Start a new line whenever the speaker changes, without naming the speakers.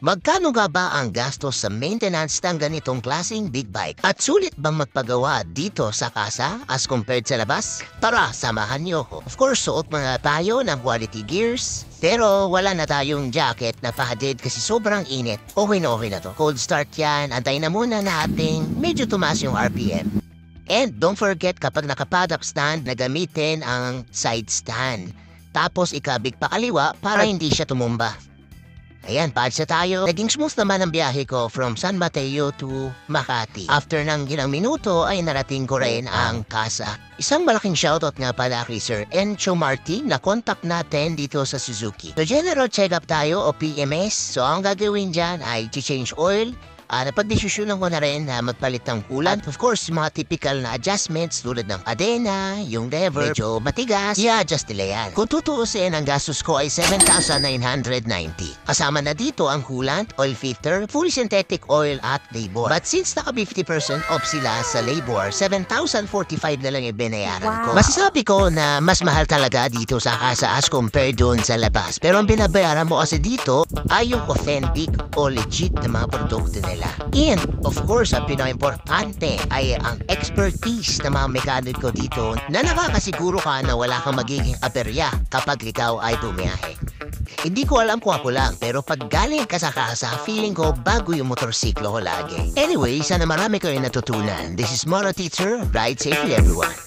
Magkano nga ba ang gastos sa maintenance ng ganitong klaseng big bike? At sulit bang magpagawa dito sa kasa as compared sa labas? Tara, samahan niyo ko. Of course, suot mga tayo ng quality gears. Pero wala na tayong jacket na pahatid kasi sobrang init. Okay na to. Cold start yan. Antay na muna natin medyo tumaas yung RPM. And don't forget kapag nakapaddock stand na gamitin ang side stand. Tapos ikabig pa kaliwa para hindi siya tumumba. Ayan, paadsa tayo. Naging smooth naman ang biyahe ko from San Mateo to Makati. After ng ilang minuto ay narating ko rin ang kasa. Isang malaking shoutout nga pala kay Sir Encho Martin na contact natin dito sa Suzuki. So general check-up tayo o PMS. So ang gagawin dyan ay change oil. Napagdesisyonan ko na rin na magpalit ng coolant. Of course, mga typical na adjustments tulad ng adena, yung lever, medyo matigas. I-adjust nila yan. Kung tutuusin, ang gastos ko ay 7,990. Kasama na dito ang coolant, oil filter, fully synthetic oil at labor. But since naka 50% off sila sa labor, 7,045 na lang yung binayaran ko. Masasabi ko na mas mahal talaga dito sa kasa as compared doon sa labas. Pero ang binabayaran mo kasi dito ay yung authentic o legit na mga produkto nila. And of course, ang pinaka-importante ay ang expertise ng mga mekaniko dito na nakakasiguro ka na wala kang magiging aperya kapag ikaw ay bumiyahe. Hindi ko alam kung ako lang, pero pag galing ka sa kasa, feeling ko bago yung motorsiklo ko lagi. Anyway, sana marami kayo natutunan. This is Moro Teacher. Ride safely, everyone.